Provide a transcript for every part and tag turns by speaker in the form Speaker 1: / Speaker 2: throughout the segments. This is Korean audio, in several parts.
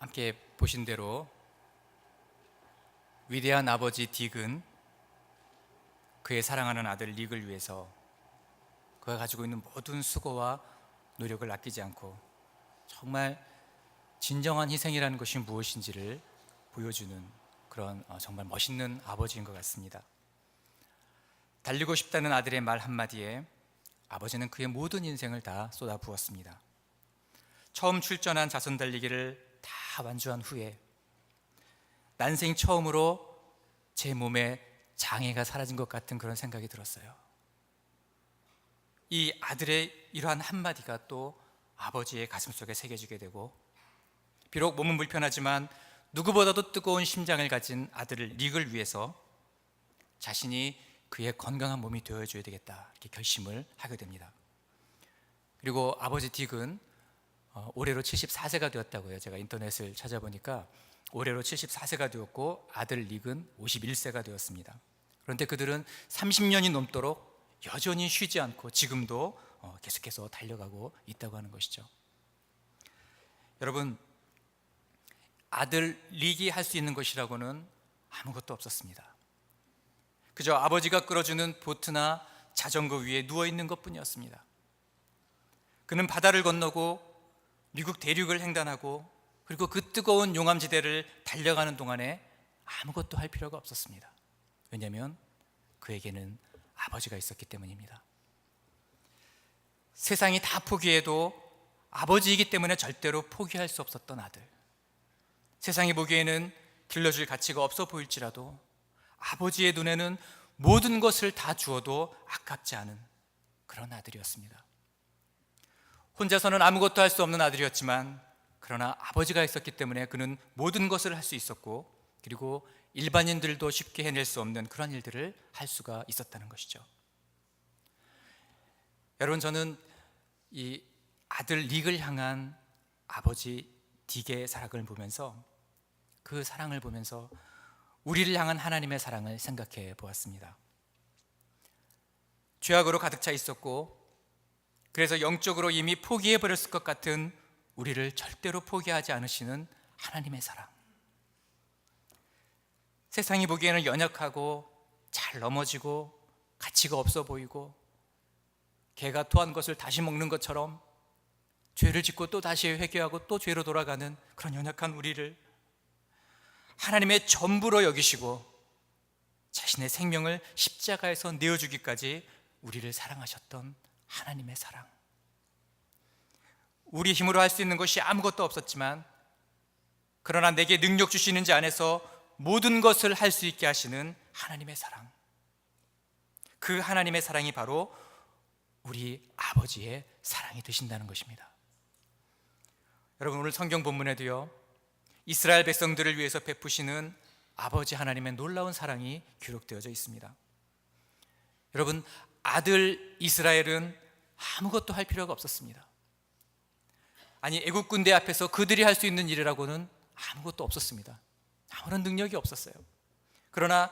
Speaker 1: 함께 보신 대로 위대한 아버지 딕은 그의 사랑하는 아들 릭을 위해서 그가 가지고 있는 모든 수고와 노력을 아끼지 않고 정말 진정한 희생이라는 것이 무엇인지를 보여주는 그런 정말 멋있는 아버지인 것 같습니다. 달리고 싶다는 아들의 말 한마디에 아버지는 그의 모든 인생을 다 쏟아부었습니다. 처음 출전한 자선 달리기를 다 완주한 후에 난생 처음으로 제 몸에 장애가 사라진 것 같은 그런 생각이 들었어요. 이 아들의 이러한 한마디가 또 아버지의 가슴속에 새겨지게 되고, 비록 몸은 불편하지만 누구보다도 뜨거운 심장을 가진 아들 릭을 위해서 자신이 그의 건강한 몸이 되어줘야 되겠다 이렇게 결심을 하게 됩니다. 그리고 아버지 딕은 올해로 74세가 되었다고요. 제가 인터넷을 찾아보니까 올해로 74세가 되었고 아들 릭은 51세가 되었습니다. 그런데 그들은 30년이 넘도록 여전히 쉬지 않고 지금도 계속해서 달려가고 있다고 하는 것이죠. 여러분, 아들 릭이 할 수 있는 것이라고는 아무것도 없었습니다. 그저 아버지가 끌어주는 보트나 자전거 위에 누워있는 것뿐이었습니다. 그는 바다를 건너고 미국 대륙을 횡단하고 그리고 그 뜨거운 용암지대를 달려가는 동안에 아무것도 할 필요가 없었습니다. 왜냐하면 그에게는 아버지가 있었기 때문입니다. 세상이 다 포기해도 아버지이기 때문에 절대로 포기할 수 없었던 아들. 세상이 보기에는 길러줄 가치가 없어 보일지라도 아버지의 눈에는 모든 것을 다 주어도 아깝지 않은 그런 아들이었습니다. 혼자서는 아무것도 할 수 없는 아들이었지만 그러나 아버지가 있었기 때문에 그는 모든 것을 할 수 있었고, 그리고 일반인들도 쉽게 해낼 수 없는 그런 일들을 할 수가 있었다는 것이죠. 여러분, 저는 이 아들 릭을 향한 아버지 딕의 사랑을 보면서, 그 사랑을 보면서 우리를 향한 하나님의 사랑을 생각해 보았습니다. 죄악으로 가득 차 있었고 그래서 영적으로 이미 포기해 버렸을 것 같은 우리를 절대로 포기하지 않으시는 하나님의 사랑. 세상이 보기에는 연약하고 잘 넘어지고 가치가 없어 보이고 개가 토한 것을 다시 먹는 것처럼 죄를 짓고 또 다시 회개하고 또 죄로 돌아가는 그런 연약한 우리를 하나님의 전부로 여기시고 자신의 생명을 십자가에서 내어주기까지 우리를 사랑하셨던 하나님의 사랑. 우리 힘으로 할 수 있는 것이 아무것도 없었지만 그러나 내게 능력 주시는 자 안에서 모든 것을 할 수 있게 하시는 하나님의 사랑. 그 하나님의 사랑이 바로 우리 아버지의 사랑이 되신다는 것입니다. 여러분, 오늘 성경 본문에도요, 이스라엘 백성들을 위해서 베푸시는 아버지 하나님의 놀라운 사랑이 기록되어져 있습니다. 여러분, 아들 이스라엘은 아무것도 할 필요가 없었습니다. 아니, 애국 군대 앞에서 그들이 할 수 있는 일이라고는 아무것도 없었습니다. 아무런 능력이 없었어요. 그러나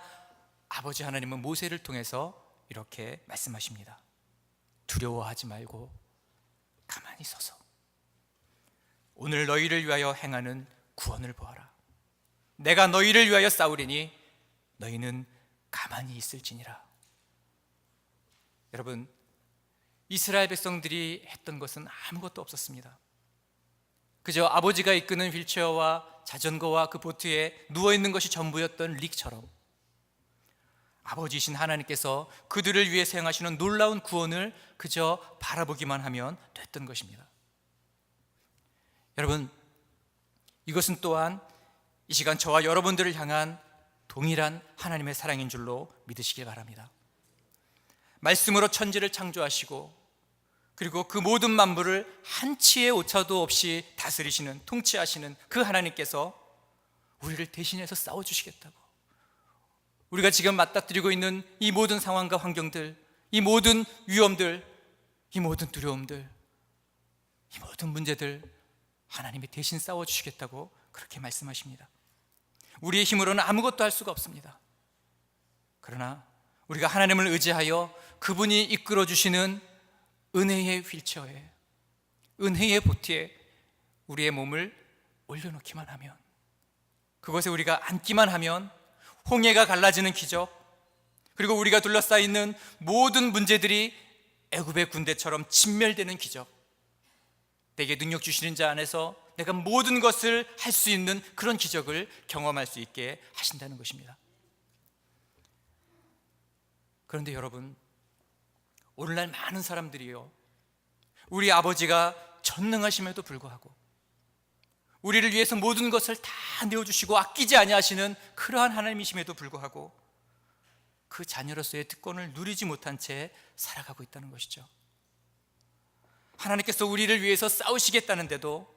Speaker 1: 아버지 하나님은 모세를 통해서 이렇게 말씀하십니다. 두려워하지 말고 가만히 서서 오늘 너희를 위하여 행하는 구원을 보아라. 내가 너희를 위하여 싸우리니 너희는 가만히 있을지니라. 여러분, 이스라엘 백성들이 했던 것은 아무것도 없었습니다. 그저 아버지가 이끄는 휠체어와 자전거와 그 보트에 누워있는 것이 전부였던 릭처럼 아버지이신 하나님께서 그들을 위해서 행하시는 놀라운 구원을 그저 바라보기만 하면 됐던 것입니다. 여러분, 이것은 또한 이 시간 저와 여러분들을 향한 동일한 하나님의 사랑인 줄로 믿으시길 바랍니다. 말씀으로 천지를 창조하시고 그리고 그 모든 만물을 한치의 오차도 없이 다스리시는, 통치하시는 그 하나님께서 우리를 대신해서 싸워주시겠다고, 우리가 지금 맞닥뜨리고 있는 이 모든 상황과 환경들, 이 모든 위험들, 이 모든 두려움들, 이 모든 문제들 하나님이 대신 싸워주시겠다고 그렇게 말씀하십니다. 우리의 힘으로는 아무것도 할 수가 없습니다. 그러나 우리가 하나님을 의지하여 그분이 이끌어주시는 은혜의 휠체어에, 은혜의 보트에 우리의 몸을 올려놓기만 하면, 그것에 우리가 앉기만 하면 홍해가 갈라지는 기적, 그리고 우리가 둘러싸여 있는 모든 문제들이 애굽의 군대처럼 진멸되는 기적, 내게 능력 주시는 자 안에서 내가 모든 것을 할 수 있는 그런 기적을 경험할 수 있게 하신다는 것입니다. 그런데 여러분, 오늘날 많은 사람들이요, 우리 아버지가 전능하심에도 불구하고 우리를 위해서 모든 것을 다 내어주시고 아끼지 아니하시는 그러한 하나님이심에도 불구하고 그 자녀로서의 특권을 누리지 못한 채 살아가고 있다는 것이죠. 하나님께서 우리를 위해서 싸우시겠다는데도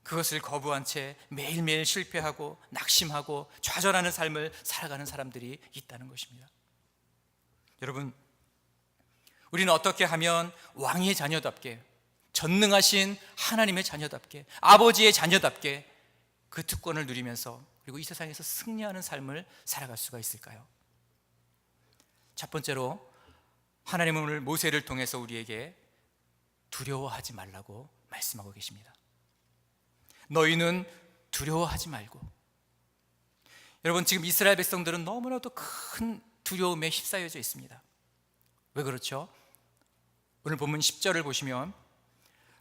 Speaker 1: 그것을 거부한 채 매일매일 실패하고 낙심하고 좌절하는 삶을 살아가는 사람들이 있다는 것입니다. 여러분, 우리는 어떻게 하면 왕의 자녀답게, 전능하신 하나님의 자녀답게, 아버지의 자녀답게 그 특권을 누리면서 그리고 이 세상에서 승리하는 삶을 살아갈 수가 있을까요? 첫 번째로, 하나님은 오늘 모세를 통해서 우리에게 두려워하지 말라고 말씀하고 계십니다. 너희는 두려워하지 말고. 여러분, 지금 이스라엘 백성들은 너무나도 큰 두려움에 휩싸여져 있습니다. 왜 그렇죠? 오늘 본문 10절을 보시면,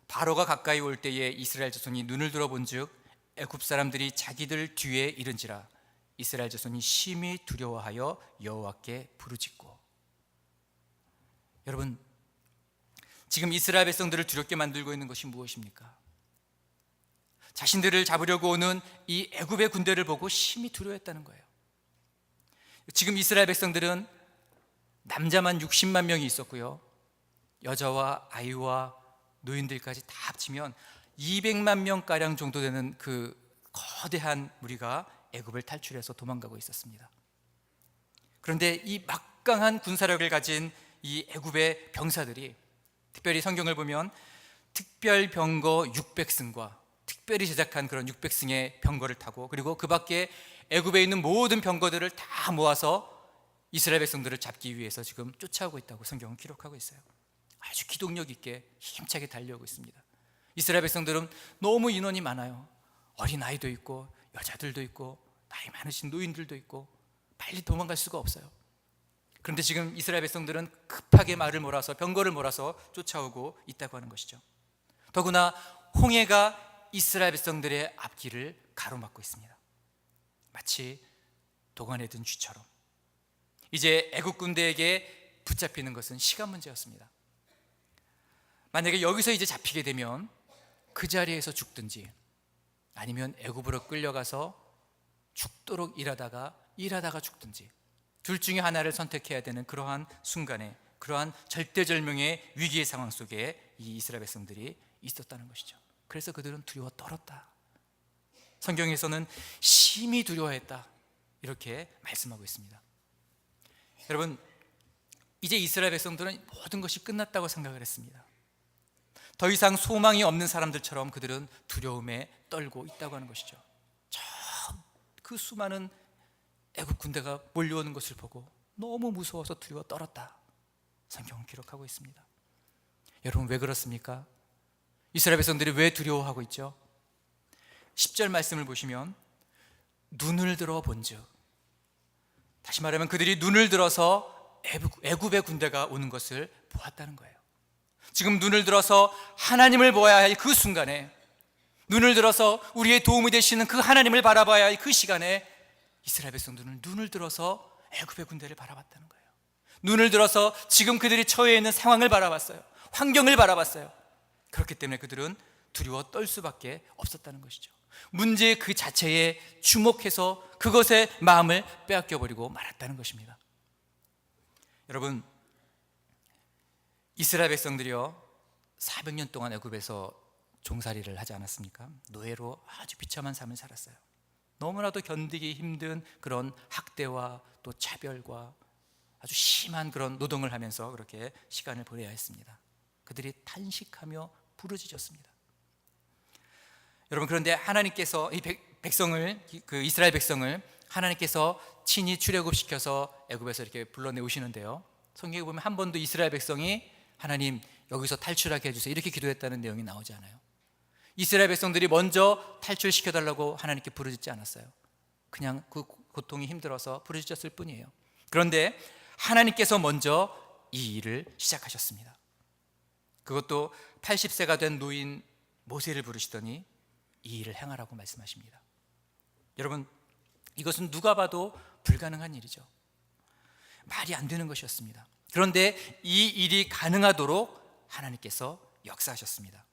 Speaker 1: 바로가 가까이 올 때에 이스라엘 자손이 눈을 들어본 즉 애굽 사람들이 자기들 뒤에 이른지라 이스라엘 자손이 심히 두려워하여 여호와께 부르짖고. 여러분, 지금 이스라엘 백성들을 두렵게 만들고 있는 것이 무엇입니까? 자신들을 잡으려고 오는 이 애굽의 군대를 보고 심히 두려워했다는 거예요. 지금 이스라엘 백성들은 남자만 60만 명이 있었고요, 여자와 아이와 노인들까지 다 합치면 200만 명가량 정도 되는 그 거대한 무리가 애굽을 탈출해서 도망가고 있었습니다. 그런데 이 막강한 군사력을 가진 이 애굽의 병사들이, 특별히 성경을 보면 특별병거 600승과 특별히 제작한 그런 600승의 병거를 타고, 그리고 그 밖에 애굽에 있는 모든 병거들을 다 모아서 이스라엘 백성들을 잡기 위해서 지금 쫓아오고 있다고 성경은 기록하고 있어요. 아주 기동력 있게 힘차게 달려오고 있습니다. 이스라엘 백성들은 너무 인원이 많아요. 어린아이도 있고 여자들도 있고 나이 많으신 노인들도 있고 빨리 도망갈 수가 없어요. 그런데 지금 이스라엘 백성들은 급하게 말을 몰아서, 병거를 몰아서 쫓아오고 있다고 하는 것이죠. 더구나 홍해가 이스라엘 백성들의 앞길을 가로막고 있습니다. 마치 도관에 든 쥐처럼. 이제 애국 군대에게 붙잡히는 것은 시간 문제였습니다. 만약에 여기서 이제 잡히게 되면 그 자리에서 죽든지 아니면 애굽으로 끌려가서 죽도록 일하다가 죽든지, 둘 중에 하나를 선택해야 되는 그러한 순간에, 그러한 절대절명의 위기의 상황 속에 이 이스라엘 백성들이 있었다는 것이죠. 그래서 그들은 두려워 떨었다. 성경에서는 심히 두려워했다, 이렇게 말씀하고 있습니다. 여러분, 이제 이스라엘 백성들은 모든 것이 끝났다고 생각을 했습니다. 더 이상 소망이 없는 사람들처럼 그들은 두려움에 떨고 있다고 하는 것이죠. 그 수많은 애국 군대가 몰려오는 것을 보고 너무 무서워서 두려워 떨었다, 성경은 기록하고 있습니다. 여러분, 왜 그렇습니까? 이스라엘 백성들이 왜 두려워하고 있죠? 10절 말씀을 보시면 눈을 들어 본즉, 다시 말하면 그들이 눈을 들어서 애굽의 군대가 오는 것을 보았다는 거예요. 지금 눈을 들어서 하나님을 보아야 할 그 순간에, 눈을 들어서 우리의 도움이 되시는 그 하나님을 바라봐야 할 그 시간에 이스라엘 백성들은 눈을 들어서 애굽의 군대를 바라봤다는 거예요. 눈을 들어서 지금 그들이 처해 있는 상황을 바라봤어요. 환경을 바라봤어요. 그렇기 때문에 그들은 두려워 떨 수밖에 없었다는 것이죠. 문제 그 자체에 주목해서 그것에 마음을 빼앗겨버리고 말았다는 것입니다. 여러분, 이스라엘 백성들이요 400년 동안 애굽에서 종살이를 하지 않았습니까? 노예로 아주 비참한 삶을 살았어요. 너무나도 견디기 힘든 그런 학대와 또 차별과 아주 심한 그런 노동을 하면서 그렇게 시간을 보내야 했습니다. 그들이 탄식하며 부르짖었습니다. 여러분, 그런데 하나님께서 이 백성을, 그 이스라엘 백성을 하나님께서 친히 출애굽시켜서 애굽에서 이렇게 불러내 오시는데요, 성경에 보면 한 번도 이스라엘 백성이 하나님 여기서 탈출하게 해주세요 이렇게 기도했다는 내용이 나오지 않아요. 이스라엘 백성들이 먼저 탈출시켜달라고 하나님께 부르짖지 않았어요. 그냥 그 고통이 힘들어서 부르짖었을 뿐이에요. 그런데 하나님께서 먼저 이 일을 시작하셨습니다. 그것도 80세가 된 노인 모세를 부르시더니 이 일을 행하라고 말씀하십니다. 여러분, 이것은 누가 봐도 불가능한 일이죠. 말이 안 되는 것이었습니다. 그런데 이 일이 가능하도록 하나님께서 역사하셨습니다.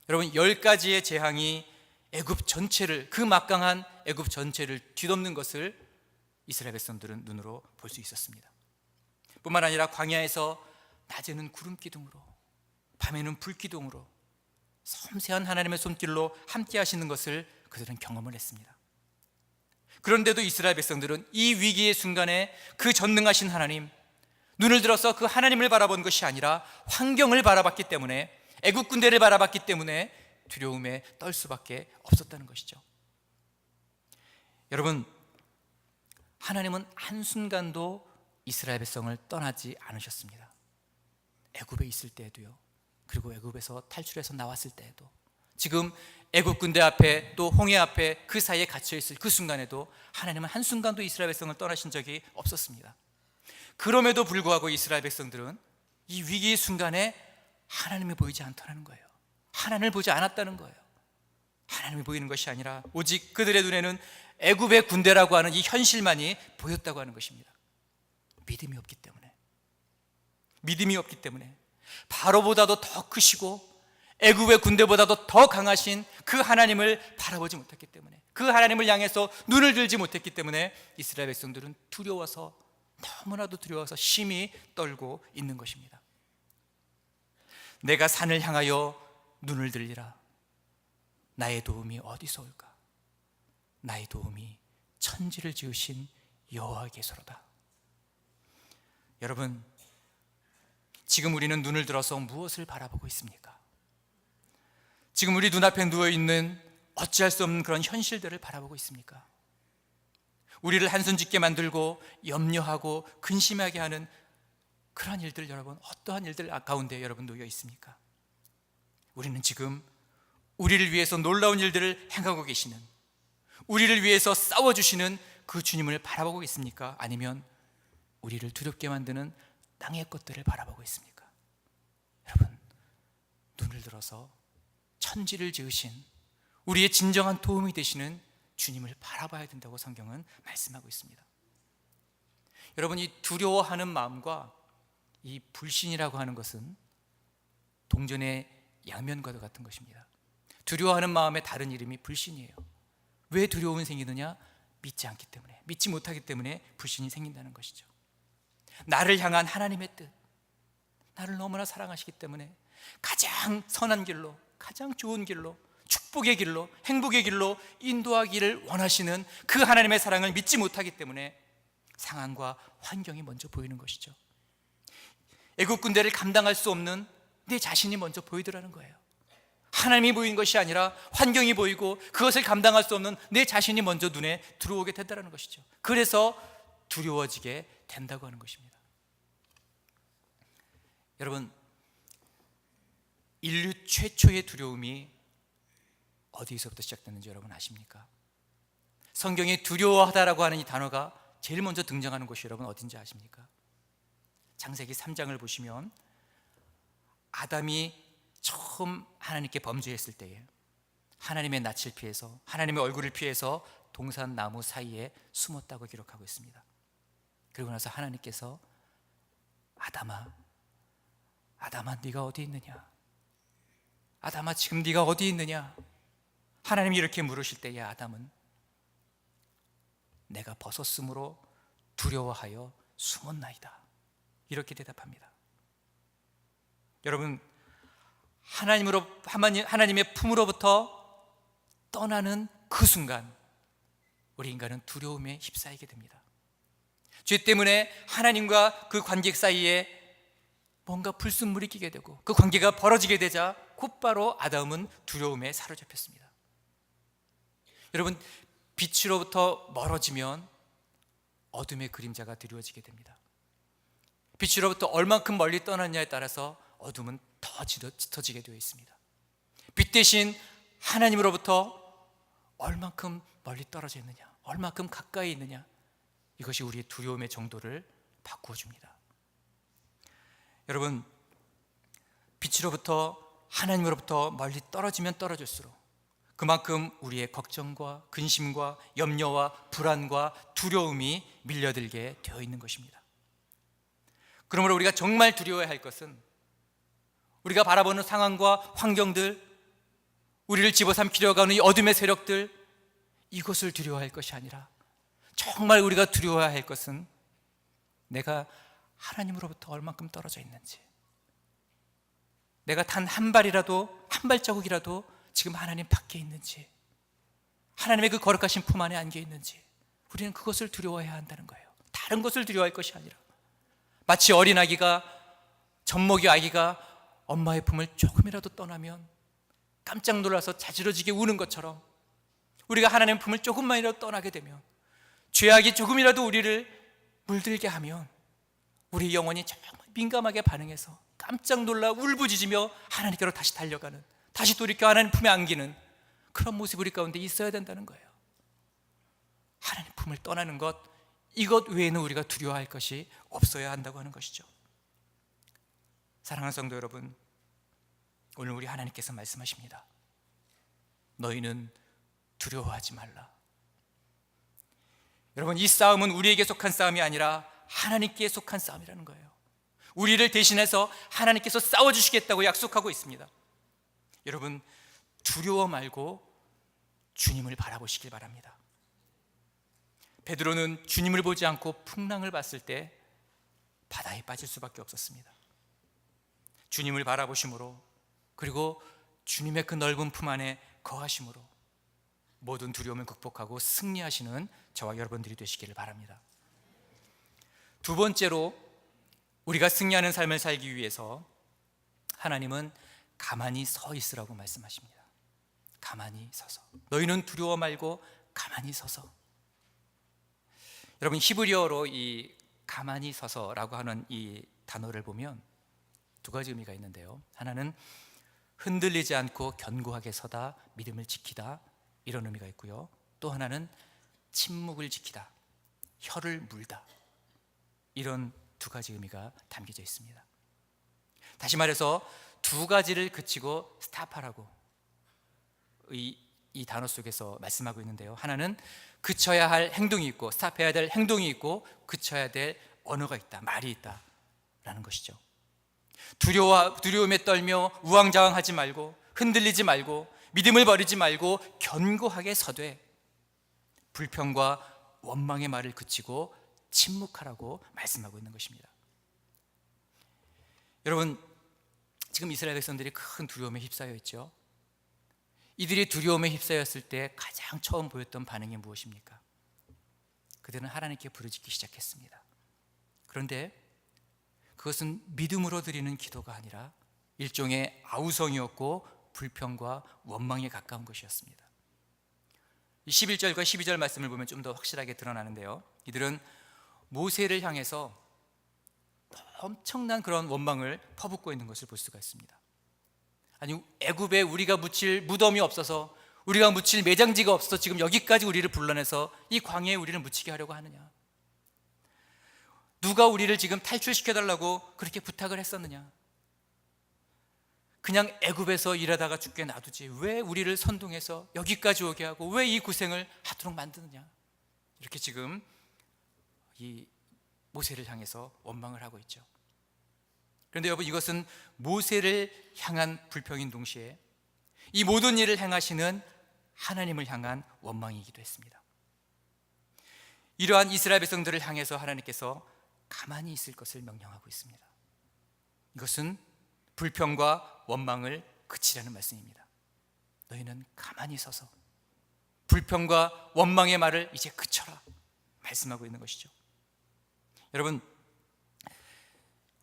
Speaker 1: 여러분, 10가지의 재앙이 애굽 전체를, 그 막강한 애굽 전체를 뒤덮는 것을 이스라엘 백성들은 눈으로 볼 수 있었습니다. 뿐만 아니라 광야에서 낮에는 구름 기둥으로, 밤에는 불 기둥으로 섬세한 하나님의 손길로 함께 하시는 것을 그들은 경험을 했습니다. 그런데도 이스라엘 백성들은 이 위기의 순간에 그 전능하신 하나님, 눈을 들어서 그 하나님을 바라본 것이 아니라 환경을 바라봤기 때문에, 애국 군대를 바라봤기 때문에 두려움에 떨 수밖에 없었다는 것이죠. 여러분, 하나님은 한순간도 이스라엘 백성을 떠나지 않으셨습니다. 애굽에 있을 때에도요, 그리고 애굽에서 탈출해서 나왔을 때에도, 지금 애굽 군대 앞에 또 홍해 앞에 그 사이에 갇혀있을 그 순간에도 하나님은 한순간도 이스라엘 백성을 떠나신 적이 없었습니다. 그럼에도 불구하고 이스라엘 백성들은 이 위기의 순간에 하나님이 보이지 않더라는 거예요. 하나님을 보지 않았다는 거예요. 하나님이 보이는 것이 아니라 오직 그들의 눈에는 애굽의 군대라고 하는 이 현실만이 보였다고 하는 것입니다. 믿음이 없기 때문에, 믿음이 없기 때문에 바로보다도 더 크시고 애굽의 군대보다도 더 강하신 그 하나님을 바라보지 못했기 때문에, 그 하나님을 향해서 눈을 들지 못했기 때문에 이스라엘 백성들은 두려워서, 너무나도 두려워서 심히 떨고 있는 것입니다. 내가 산을 향하여 눈을 들리라. 나의 도움이 어디서 올까? 나의 도움이 천지를 지으신 여호와께서로다. 여러분, 지금 우리는 눈을 들어서 무엇을 바라보고 있습니까? 지금 우리 눈앞에 누워있는 어찌할 수 없는 그런 현실들을 바라보고 있습니까? 우리를 한숨짓게 만들고 염려하고 근심하게 하는 그런 일들, 여러분, 어떠한 일들 가운데 여러분 놓여 있습니까? 우리는 지금 우리를 위해서 놀라운 일들을 행하고 계시는, 우리를 위해서 싸워주시는 그 주님을 바라보고 있습니까? 아니면 우리를 두렵게 만드는 땅의 것들을 바라보고 있습니까? 여러분, 눈을 들어서 천지를 지으신, 우리의 진정한 도움이 되시는 주님을 바라봐야 된다고 성경은 말씀하고 있습니다. 여러분, 이 두려워하는 마음과 이 불신이라고 하는 것은 동전의 양면과도 같은 것입니다. 두려워하는 마음의 다른 이름이 불신이에요. 왜 두려움이 생기느냐? 믿지 않기 때문에, 믿지 못하기 때문에 불신이 생긴다는 것이죠. 나를 향한 하나님의 뜻, 나를 너무나 사랑하시기 때문에 가장 선한 길로, 가장 좋은 길로, 축복의 길로, 행복의 길로 인도하기를 원하시는 그 하나님의 사랑을 믿지 못하기 때문에 상황과 환경이 먼저 보이는 것이죠. 애국 군대를 감당할 수 없는 내 자신이 먼저 보이더라는 거예요. 하나님이 보이는 것이 아니라 환경이 보이고 그것을 감당할 수 없는 내 자신이 먼저 눈에 들어오게 된다는 것이죠. 그래서 두려워지게 된다고 하는 것입니다. 여러분, 인류 최초의 두려움이 어디서부터 시작됐는지 여러분 아십니까? 성경에 두려워하다라고 하는 이 단어가 제일 먼저 등장하는 곳이 여러분 어딘지 아십니까? 창세기 3장을 보시면 아담이 처음 하나님께 범죄했을 때에 하나님의 낯을 피해서, 하나님의 얼굴을 피해서 동산 나무 사이에 숨었다고 기록하고 있습니다. 그리고 나서 하나님께서 아담아, 아담아, 네가 어디 있느냐? 아담아, 지금 네가 어디 있느냐? 하나님이 이렇게 물으실 때에 아담은 내가 벗었으므로 두려워하여 숨었나이다, 이렇게 대답합니다. 여러분, 하나님의 품으로부터 떠나는 그 순간 우리 인간은 두려움에 휩싸이게 됩니다. 죄 때문에 하나님과 그 관계 사이에 뭔가 불순물이 끼게 되고 그 관계가 벌어지게 되자 곧바로 아담은 두려움에 사로잡혔습니다. 여러분, 빛으로부터 멀어지면 어둠의 그림자가 드리워지게 됩니다. 빛으로부터 얼만큼 멀리 떠났냐에 따라서 어둠은 더 짙어지게 되어 있습니다. 빛 대신 하나님으로부터 얼만큼 멀리 떨어져 있느냐, 얼만큼 가까이 있느냐, 이것이 우리의 두려움의 정도를 바꾸어 줍니다. 여러분, 빛으로부터, 하나님으로부터 멀리 떨어지면 떨어질수록 그만큼 우리의 걱정과 근심과 염려와 불안과 두려움이 밀려들게 되어 있는 것입니다. 그러므로 우리가 정말 두려워야 할 것은 우리가 바라보는 상황과 환경들, 우리를 집어삼키려고 하는 이 어둠의 세력들, 이것을 두려워할 것이 아니라 정말 우리가 두려워야 할 것은 내가 하나님으로부터 얼만큼 떨어져 있는지, 내가 단 한 발이라도, 한 발자국이라도 지금 하나님 밖에 있는지, 하나님의 그 거룩하신 품 안에 안겨 있는지, 우리는 그것을 두려워해야 한다는 거예요. 다른 것을 두려워할 것이 아니라, 마치 어린아기가, 젖먹이 아기가 엄마의 품을 조금이라도 떠나면 깜짝 놀라서 자지러지게 우는 것처럼, 우리가 하나님의 품을 조금만이라도 떠나게 되면, 죄악이 조금이라도 우리를 물들게 하면 우리 영혼이 정말 민감하게 반응해서 깜짝 놀라 울부짖으며 하나님께로 다시 달려가는, 다시 돌이켜 하나님 품에 안기는 그런 모습이 우리 가운데 있어야 된다는 거예요. 하나님 품을 떠나는 것, 이것 외에는 우리가 두려워할 것이 없어야 한다고 하는 것이죠. 사랑하는 성도 여러분, 오늘 우리 하나님께서 말씀하십니다. 너희는 두려워하지 말라. 여러분, 이 싸움은 우리에게 속한 싸움이 아니라 하나님께 속한 싸움이라는 거예요. 우리를 대신해서 하나님께서 싸워주시겠다고 약속하고 있습니다. 여러분, 두려워 말고 주님을 바라보시길 바랍니다. 베드로는 주님을 보지 않고 풍랑을 봤을 때 바다에 빠질 수밖에 없었습니다. 주님을 바라보심으로, 그리고 주님의 그 넓은 품 안에 거하심으로 모든 두려움을 극복하고 승리하시는 저와 여러분들이 되시기를 바랍니다. 두 번째로, 우리가 승리하는 삶을 살기 위해서 하나님은 가만히 서 있으라고 말씀하십니다. 가만히 서서, 너희는 두려워 말고 가만히 서서. 여러분, 히브리어로 이 가만히 서서라고 하는 이 단어를 보면 두 가지 의미가 있는데요, 하나는 흔들리지 않고 견고하게 서다, 믿음을 지키다, 이런 의미가 있고요, 또 하나는 침묵을 지키다, 혀를 물다, 이런 두 가지 의미가 담겨져 있습니다. 다시 말해서 두 가지를 그치고 스탑하라고 이 단어 속에서 말씀하고 있는데요, 하나는 그쳐야 할 행동이 있고, 스탑해야 될 행동이 있고, 그쳐야 될 언어가 있다, 말이 있다 라는 것이죠. 두려움에 떨며 우왕좌왕하지 말고, 흔들리지 말고, 믿음을 버리지 말고 견고하게 서되 불평과 원망의 말을 그치고 침묵하라고 말씀하고 있는 것입니다. 여러분, 지금 이스라엘 백성들이 큰 두려움에 휩싸여 있죠. 이들이 두려움에 휩싸였을 때 가장 처음 보였던 반응이 무엇입니까? 그들은 하나님께 부르짖기 시작했습니다. 그런데 그것은 믿음으로 드리는 기도가 아니라 일종의 아우성이었고 불평과 원망에 가까운 것이었습니다. 11절과 12절 말씀을 보면 좀 더 확실하게 드러나는데요, 이들은 모세를 향해서 엄청난 그런 원망을 퍼붓고 있는 것을 볼 수가 있습니다. 아니, 애굽에 우리가 묻힐 무덤이 없어서, 우리가 묻힐 매장지가 없어서 지금 여기까지 우리를 불러내서 이 광야에 우리를 묻히게 하려고 하느냐? 누가 우리를 지금 탈출시켜달라고 그렇게 부탁을 했었느냐? 그냥 애굽에서 일하다가 죽게 놔두지 왜 우리를 선동해서 여기까지 오게 하고 왜 이 고생을 하도록 만드느냐? 이렇게 지금 이 모세를 향해서 원망을 하고 있죠. 그런데 여러분, 이것은 모세를 향한 불평인 동시에 이 모든 일을 행하시는 하나님을 향한 원망이기도 했습니다. 이러한 이스라엘 백성들을 향해서 하나님께서 가만히 있을 것을 명령하고 있습니다. 이것은 불평과 원망을 그치라는 말씀입니다. 너희는 가만히 서서 불평과 원망의 말을 이제 그쳐라 말씀하고 있는 것이죠. 여러분,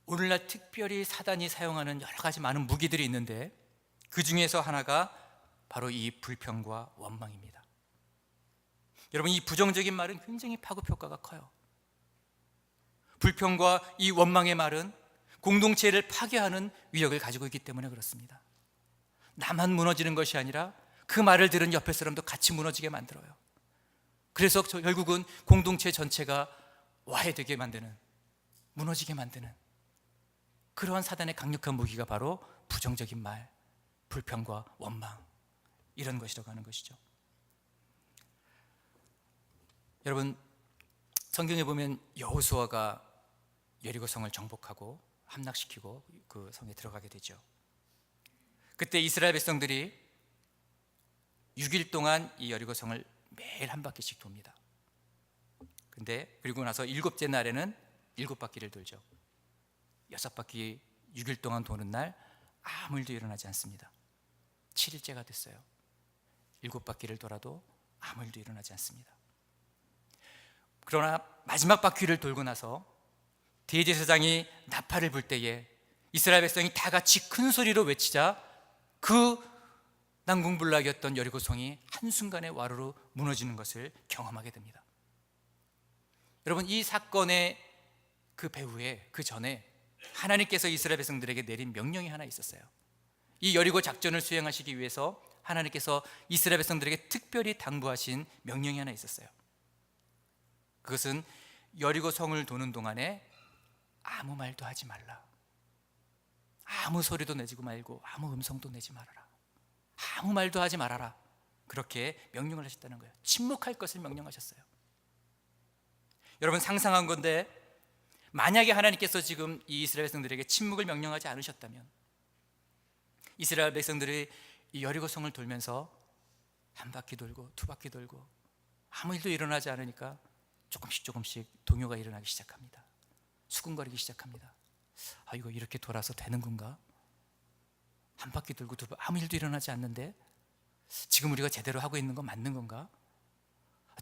Speaker 1: 오늘날 특별히 사단이 사용하는 여러 가지 많은 무기들이 있는데 그 중에서 하나가 바로 이 불평과 원망입니다. 여러분, 이 부정적인 말은 굉장히 파급 효과가 커요. 불평과 이 원망의 말은 공동체를 파괴하는 위력을 가지고 있기 때문에 그렇습니다. 나만 무너지는 것이 아니라 그 말을 들은 옆에 사람도 같이 무너지게 만들어요. 그래서 결국은 공동체 전체가 와해되게 만드는, 무너지게 만드는 그러한 사단의 강력한 무기가 바로 부정적인 말, 불평과 원망, 이런 것이라고 하는 것이죠. 여러분, 성경에 보면 여호수아가 여리고 성을 정복하고 함락시키고 그 성에 들어가게 되죠. 그때 이스라엘 백성들이 6일 동안 이 여리고 성을 매일 한 바퀴씩 돕니다. 근데 그리고 나서 7째 날에는 7바퀴를 돌죠. 6바퀴 6일 동안 도는 날 아무 일도 일어나지 않습니다. 7일째가 됐어요. 7바퀴를 돌아도 아무 일도 일어나지 않습니다. 그러나 마지막 바퀴를 돌고 나서 대제사장이 나팔을 불 때에 이스라엘 백성이 다 같이 큰 소리로 외치자 그 난공불락이었던 여리고성이 한순간에 와르르 무너지는 것을 경험하게 됩니다. 여러분, 이 사건의 그 배후에, 그 전에 하나님께서 이스라엘 백성들에게 내린 명령이 하나 있었어요. 이 여리고 작전을 수행하시기 위해서 하나님께서 이스라엘 백성들에게 특별히 당부하신 명령이 하나 있었어요. 그것은 여리고 성을 도는 동안에 아무 말도 하지 말라. 아무 소리도 내지 말고 아무 음성도 내지 말아라. 아무 말도 하지 말아라. 그렇게 명령을 하셨다는 거예요. 침묵할 것을 명령하셨어요. 여러분, 상상한 건데 만약에 하나님께서 지금 이 이스라엘 백성들에게 침묵을 명령하지 않으셨다면 이스라엘 백성들이 이 여리고 성을 돌면서 한 바퀴 돌고 두 바퀴 돌고 아무 일도 일어나지 않으니까 조금씩 동요가 일어나기 시작합니다. 수군거리기 시작합니다. 이거 이렇게 돌아서 되는 건가? 한 바퀴 돌고 아무 일도 일어나지 않는데 지금 우리가 제대로 하고 있는 건 맞는 건가?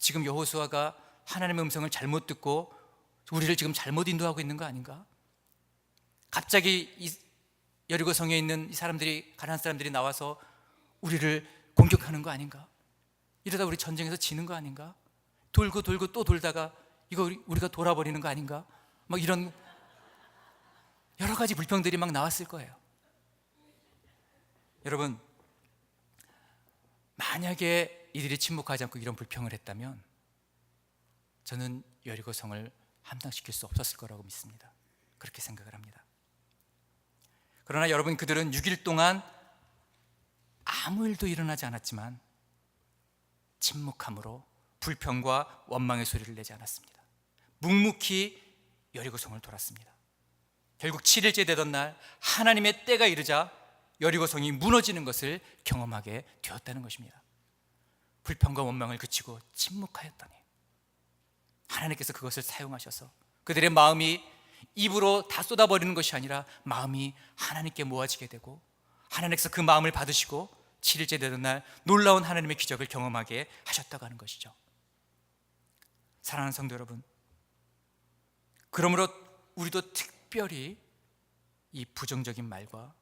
Speaker 1: 지금 여호수아가 하나님의 음성을 잘못 듣고 우리를 지금 잘못 인도하고 있는 거 아닌가? 갑자기 이 여리고 성에 있는 이 사람들이, 가나안 사람들이 나와서 우리를 공격하는 거 아닌가? 이러다 우리 전쟁에서 지는 거 아닌가? 돌고 또 돌다가 이거 우리가 돌아버리는 거 아닌가? 막 이런 여러 가지 불평들이 막 나왔을 거예요. 여러분, 만약에 이들이 침묵하지 않고 이런 불평을 했다면 저는 여리고 성을 함락시킬 수 없었을 거라고 믿습니다. 그렇게 생각을 합니다. 그러나 여러분, 그들은 6일 동안 아무 일도 일어나지 않았지만 침묵함으로 불평과 원망의 소리를 내지 않았습니다. 묵묵히 여리고 성을 돌았습니다. 결국 7일째 되던 날 하나님의 때가 이르자 여리고 성이 무너지는 것을 경험하게 되었다는 것입니다. 불평과 원망을 그치고 침묵하였더니 하나님께서 그것을 사용하셔서 그들의 마음이 입으로 다 쏟아버리는 것이 아니라 마음이 하나님께 모아지게 되고 하나님께서 그 마음을 받으시고 7일째 되던 날 놀라운 하나님의 기적을 경험하게 하셨다고 하는 것이죠. 사랑하는 성도 여러분, 그러므로 우리도 특별히 이 부정적인 말과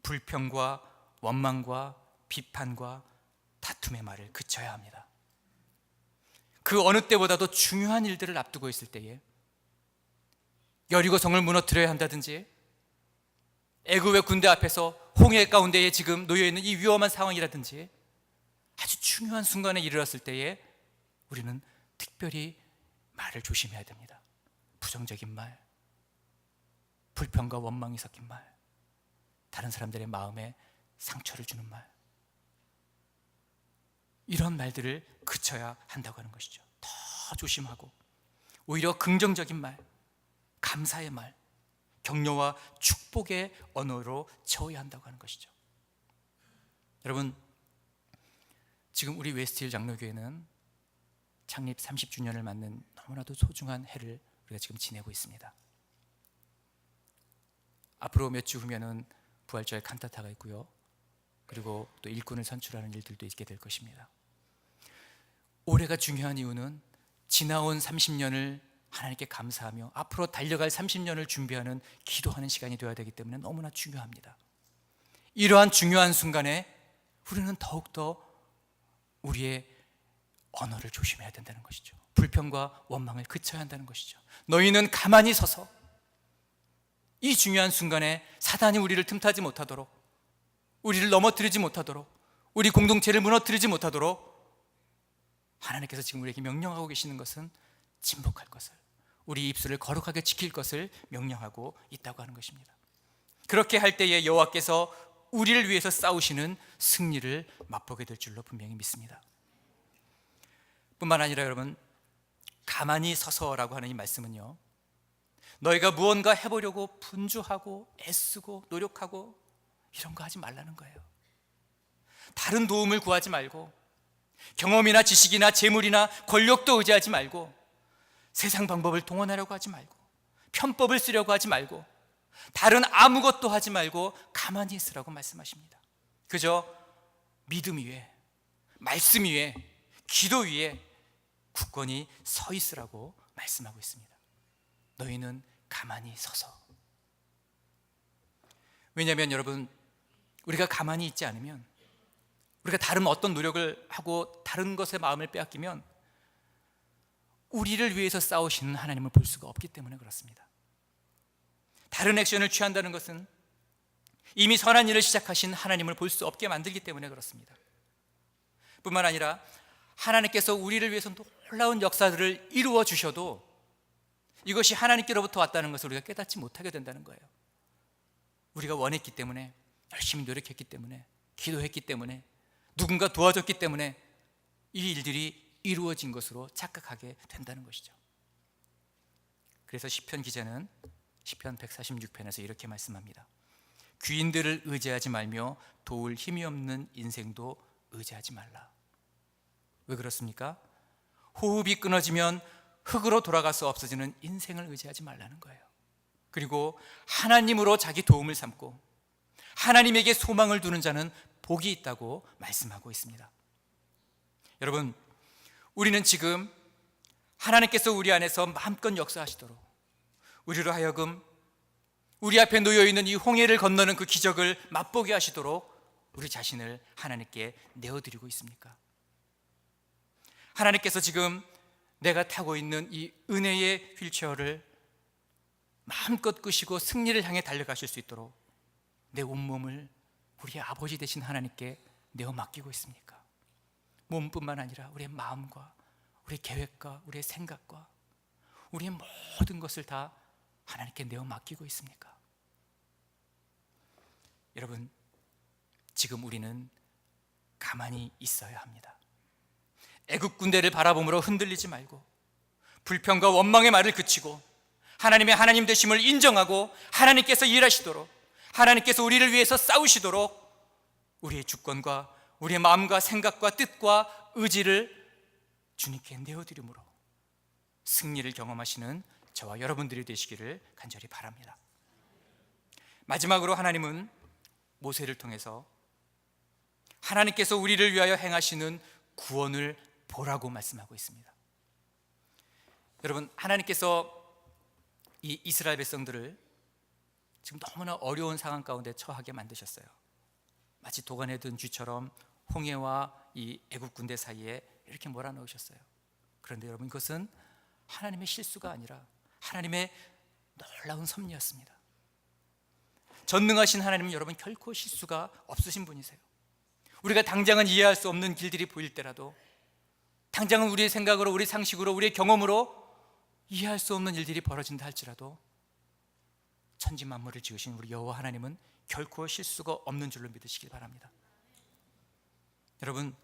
Speaker 1: 불평과 원망과 비판과 다툼의 말을 그쳐야 합니다. 그 어느 때보다도 중요한 일들을 앞두고 있을 때에 여리고 성을 무너뜨려야 한다든지 애굽의 군대 앞에서 홍해 가운데에 지금 놓여있는 이 위험한 상황이라든지 아주 중요한 순간에 이르렀을 때에 우리는 특별히 말을 조심해야 됩니다. 부정적인 말, 불평과 원망이 섞인 말, 다른 사람들의 마음에 상처를 주는 말, 이런 말들을 그쳐야 한다고 하는 것이죠. 더 조심하고 오히려 긍정적인 말, 감사의 말, 격려와 축복의 언어로 채워야 한다고 하는 것이죠. 여러분, 지금 우리 웨스트힐 장로교회는 창립 30주년을 맞는 너무나도 소중한 해를 우리가 지금 지내고 있습니다. 앞으로 몇 주 후면은 부활절 칸타타가 있고요. 그리고 또 일꾼을 선출하는 일들도 있게 될 것입니다. 올해가 중요한 이유는 지나온 30년을 하나님께 감사하며 앞으로 달려갈 30년을 준비하는 기도하는 시간이 되어야 되기 때문에 너무나 중요합니다. 이러한 중요한 순간에 우리는 더욱더 우리의 언어를 조심해야 된다는 것이죠. 불평과 원망을 그쳐야 한다는 것이죠. 너희는 가만히 서서 이 중요한 순간에 사단이 우리를 틈타지 못하도록 우리를 넘어뜨리지 못하도록, 우리 공동체를 무너뜨리지 못하도록 하나님께서 지금 우리에게 명령하고 계시는 것은 진복할 것을, 우리 입술을 거룩하게 지킬 것을 명령하고 있다고 하는 것입니다. 그렇게 할 때에 여호와께서 우리를 위해서 싸우시는 승리를 맛보게 될 줄로 분명히 믿습니다. 뿐만 아니라 여러분, 가만히 서서라고 하는 이 말씀은요, 너희가 무언가 해보려고 분주하고 애쓰고 노력하고 이런 거 하지 말라는 거예요. 다른 도움을 구하지 말고, 경험이나 지식이나 재물이나 권력도 의지하지 말고, 세상 방법을 동원하려고 하지 말고, 편법을 쓰려고 하지 말고, 다른 아무것도 하지 말고 가만히 있으라고 말씀하십니다. 그저 믿음 위에, 말씀 위에, 기도 위에 굳건히 서 있으라고 말씀하고 있습니다. 너희는 가만히 서서. 왜냐하면 여러분, 우리가 가만히 있지 않으면, 우리가 다른 어떤 노력을 하고 다른 것에 마음을 빼앗기면 우리를 위해서 싸우시는 하나님을 볼 수가 없기 때문에 그렇습니다. 다른 액션을 취한다는 것은 이미 선한 일을 시작하신 하나님을 볼 수 없게 만들기 때문에 그렇습니다. 뿐만 아니라 하나님께서 우리를 위해서 놀라운 역사들을 이루어 주셔도 이것이 하나님께로부터 왔다는 것을 우리가 깨닫지 못하게 된다는 거예요. 우리가 원했기 때문에, 열심히 노력했기 때문에, 기도했기 때문에, 누군가 도와줬기 때문에 이 일들이 이루어진 것으로 착각하게 된다는 것이죠. 그래서 시편 기자는 시편 146편에서 이렇게 말씀합니다. 귀인들을 의지하지 말며 도울 힘이 없는 인생도 의지하지 말라. 왜 그렇습니까? 호흡이 끊어지면 흙으로 돌아가서 없어지는 인생을 의지하지 말라는 거예요. 그리고 하나님으로 자기 도움을 삼고 하나님에게 소망을 두는 자는 복이 있다고 말씀하고 있습니다. 여러분, 우리는 지금 하나님께서 우리 안에서 마음껏 역사하시도록, 우리로 하여금 우리 앞에 놓여있는 이 홍해를 건너는 그 기적을 맛보게 하시도록 우리 자신을 하나님께 내어드리고 있습니까? 하나님께서 지금 내가 타고 있는 이 은혜의 휠체어를 마음껏 끄시고 승리를 향해 달려가실 수 있도록 내 온몸을 우리의 아버지 되신 하나님께 내어 맡기고 있습니까? 몸뿐만 아니라 우리의 마음과 우리의 계획과 우리의 생각과 우리의 모든 것을 다 하나님께 내어 맡기고 있습니까? 여러분, 지금 우리는 가만히 있어야 합니다. 애국 군대를 바라보므로 흔들리지 말고 불평과 원망의 말을 그치고 하나님의 하나님 되심을 인정하고 하나님께서 일하시도록, 하나님께서 우리를 위해서 싸우시도록 우리의 주권과 우리의 마음과 생각과 뜻과 의지를 주님께 내어드림으로 승리를 경험하시는 저와 여러분들이 되시기를 간절히 바랍니다. 마지막으로 하나님은 모세를 통해서 하나님께서 우리를 위하여 행하시는 구원을 보라고 말씀하고 있습니다. 여러분, 하나님께서 이 이스라엘 백성들을 지금 너무나 어려운 상황 가운데 처하게 만드셨어요. 마치 도간에 든 쥐처럼 홍해와 이 애국 군대 사이에 이렇게 몰아넣으셨어요. 그런데 여러분, 이것은 하나님의 실수가 아니라 하나님의 놀라운 섭리였습니다. 전능하신 하나님은 여러분 결코 실수가 없으신 분이세요. 우리가 당장은 이해할 수 없는 길들이 보일 때라도, 당장은 우리의 생각으로, 우리 상식으로, 우리의 경험으로 이해할 수 없는 일들이 벌어진다 할지라도 천지 만물을 지으신 우리 여호와 하나님은 결코 실수가 없는 줄로 믿으시길 바랍니다. 여러분,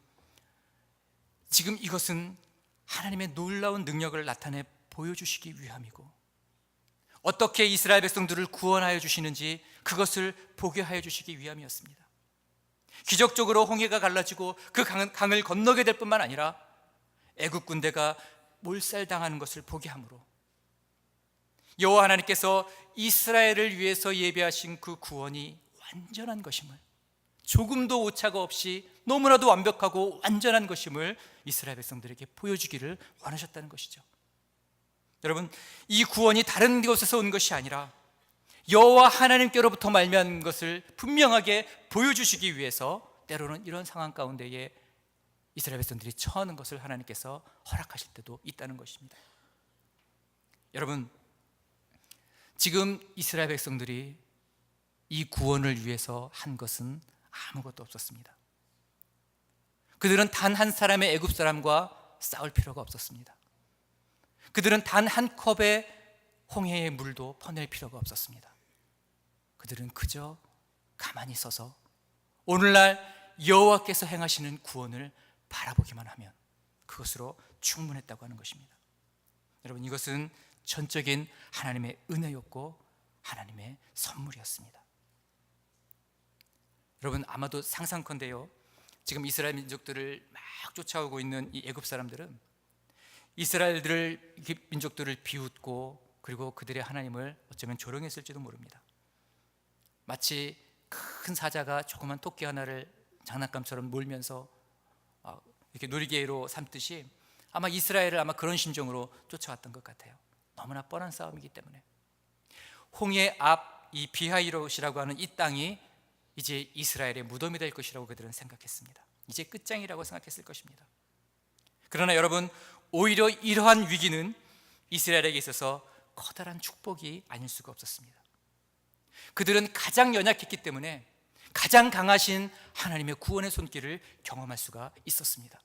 Speaker 1: 지금 이것은 하나님의 놀라운 능력을 나타내 보여주시기 위함이고, 어떻게 이스라엘 백성들을 구원하여 주시는지 그것을 보게 하여 주시기 위함이었습니다. 기적적으로 홍해가 갈라지고 그 강을 건너게 될 뿐만 아니라 애국 군대가 몰살당하는 것을 보게 함으로 여호와 하나님께서 이스라엘을 위해서 예비하신 그 구원이 완전한 것임을, 조금도 오차가 없이 너무나도 완벽하고 완전한 것임을 이스라엘 백성들에게 보여주기를 원하셨다는 것이죠. 여러분, 이 구원이 다른 곳에서 온 것이 아니라 여호와 하나님께로부터 말미암은 것을 분명하게 보여주시기 위해서 때로는 이런 상황 가운데에 이스라엘 백성들이 처하는 것을 하나님께서 허락하실 때도 있다는 것입니다. 여러분, 지금 이스라엘 백성들이 이 구원을 위해서 한 것은 아무것도 없었습니다. 그들은 단 한 사람의 애굽 사람과 싸울 필요가 없었습니다. 그들은 단 한 컵의 홍해의 물도 퍼낼 필요가 없었습니다. 그들은 그저 가만히 서서 오늘날 여호와께서 행하시는 구원을 바라보기만 하면 그것으로 충분했다고 하는 것입니다. 여러분, 이것은 전적인 하나님의 은혜였고 하나님의 선물이었습니다. 여러분, 아마도 상상컨대요, 지금 이스라엘 민족들을 막 쫓아오고 있는 이 애굽 사람들은 이스라엘들을, 민족들을 비웃고 그리고 그들의 하나님을 어쩌면 조롱했을지도 모릅니다. 마치 큰 사자가 조그만 토끼 하나를 장난감처럼 몰면서 이렇게 놀이개로 삼듯이 아마 이스라엘을 아마 그런 심정으로 쫓아왔던 것 같아요. 너무나 뻔한 싸움이기 때문에. 홍해 앞 이 비하이롯이라고 하는 이 땅이 이제 이스라엘의 무덤이 될 것이라고 그들은 생각했습니다. 이제 끝장이라고 생각했을 것입니다. 그러나 여러분, 오히려 이러한 위기는 이스라엘에게 있어서 커다란 축복이 아닐 수가 없었습니다. 그들은 가장 연약했기 때문에 가장 강하신 하나님의 구원의 손길을 경험할 수가 있었습니다.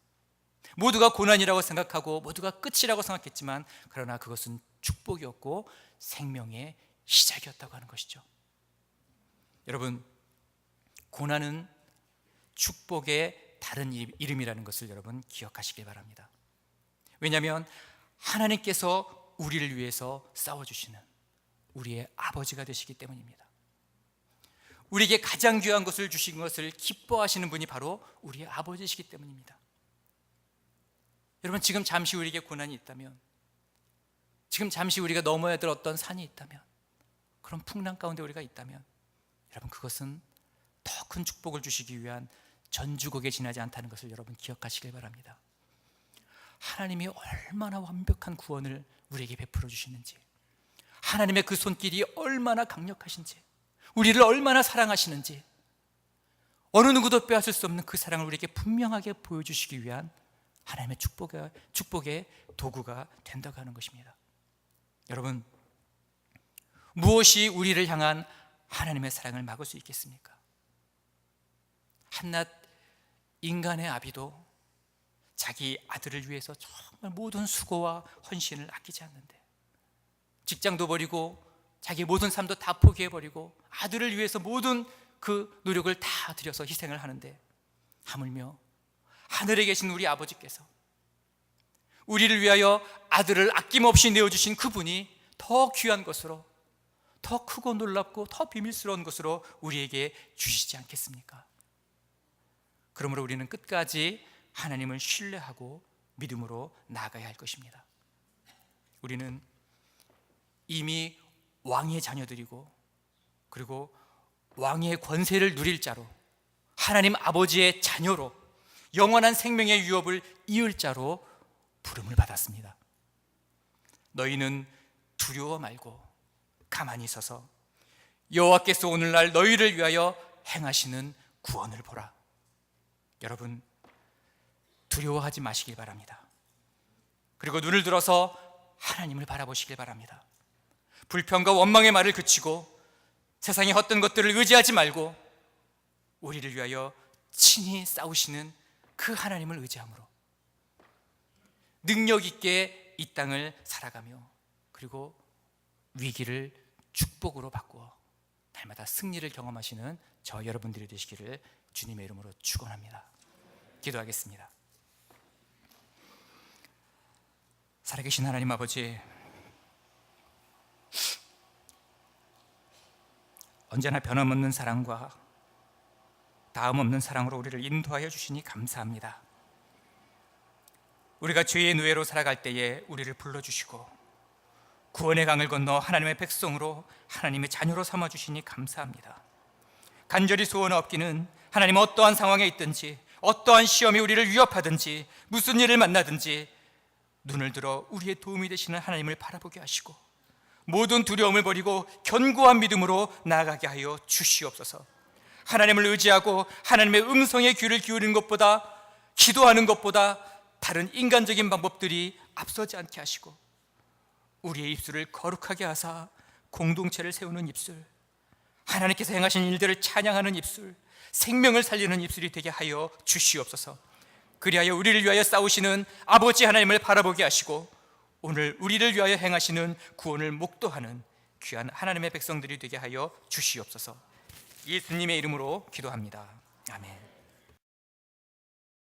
Speaker 1: 모두가 고난이라고 생각하고 모두가 끝이라고 생각했지만, 그러나 그것은 축복이었고 생명의 시작이었다고 하는 것이죠. 여러분, 고난은 축복의 다른 이름이라는 것을 여러분 기억하시길 바랍니다. 왜냐하면 하나님께서 우리를 위해서 싸워주시는 우리의 아버지가 되시기 때문입니다. 우리에게 가장 귀한 것을 주신 것을 기뻐하시는 분이 바로 우리의 아버지시기 때문입니다. 여러분, 지금 잠시 우리에게 고난이 있다면, 지금 잠시 우리가 넘어야 될 어떤 산이 있다면, 그런 풍랑 가운데 우리가 있다면, 여러분, 그것은 더 큰 축복을 주시기 위한 전주곡에 지나지 않다는 것을 여러분 기억하시길 바랍니다. 하나님이 얼마나 완벽한 구원을 우리에게 베풀어 주시는지, 하나님의 그 손길이 얼마나 강력하신지, 우리를 얼마나 사랑하시는지, 어느 누구도 빼앗을 수 없는 그 사랑을 우리에게 분명하게 보여주시기 위한 하나님의 축복의 도구가 된다고 하는 것입니다. 여러분, 무엇이 우리를 향한 하나님의 사랑을 막을 수 있겠습니까? 한낱 인간의 아비도 자기 아들을 위해서 정말 모든 수고와 헌신을 아끼지 않는데, 직장도 버리고 자기 모든 삶도 다 포기해버리고 아들을 위해서 모든 그 노력을 다 들여서 희생을 하는데, 하물며 하늘에 계신 우리 아버지께서 우리를 위하여 아들을 아낌없이 내어주신 그분이 더 귀한 것으로, 더 크고 놀랍고 더 비밀스러운 것으로 우리에게 주시지 않겠습니까? 그러므로 우리는 끝까지 하나님을 신뢰하고 믿음으로 나아가야 할 것입니다. 우리는 이미 왕의 자녀들이고, 그리고 왕의 권세를 누릴 자로, 하나님 아버지의 자녀로, 영원한 생명의 유업을 이을 자로 부름을 받았습니다. 너희는 두려워 말고 가만히 서서 여호와께서 오늘날 너희를 위하여 행하시는 구원을 보라. 여러분, 두려워하지 마시길 바랍니다. 그리고 눈을 들어서 하나님을 바라보시길 바랍니다. 불평과 원망의 말을 그치고 세상의 헛된 것들을 의지하지 말고 우리를 위하여 친히 싸우시는 그 하나님을 의지함으로 능력 있게 이 땅을 살아가며, 그리고 위기를 축복으로 바꾸어 날마다 승리를 경험하시는 저 여러분들이 되시기를 주님의 이름으로 축원합니다. 기도하겠습니다. 살아계신 하나님 아버지, 언제나 변함없는 사랑과 다음 없는 사랑으로 우리를 인도하여 주시니 감사합니다. 우리가 죄의 노예로 살아갈 때에 우리를 불러주시고 구원의 강을 건너 하나님의 백성으로, 하나님의 자녀로 삼아주시니 감사합니다. 간절히 소원하옵기는 하나님, 어떠한 상황에 있든지, 어떠한 시험이 우리를 위협하든지, 무슨 일을 만나든지 눈을 들어 우리의 도움이 되시는 하나님을 바라보게 하시고 모든 두려움을 버리고 견고한 믿음으로 나아가게 하여 주시옵소서. 하나님을 의지하고 하나님의 음성에 귀를 기울이는 것보다, 기도하는 것보다 다른 인간적인 방법들이 앞서지 않게 하시고 우리의 입술을 거룩하게 하사 공동체를 세우는 입술, 하나님께서 행하신 일들을 찬양하는 입술, 생명을 살리는 입술이 되게 하여 주시옵소서. 그리하여 우리를 위하여 싸우시는 아버지 하나님을 바라보게 하시고 오늘 우리를 위하여 행하시는 구원을 목도하는 귀한 하나님의 백성들이 되게 하여 주시옵소서. 예수님의 이름으로 기도합니다. 아멘.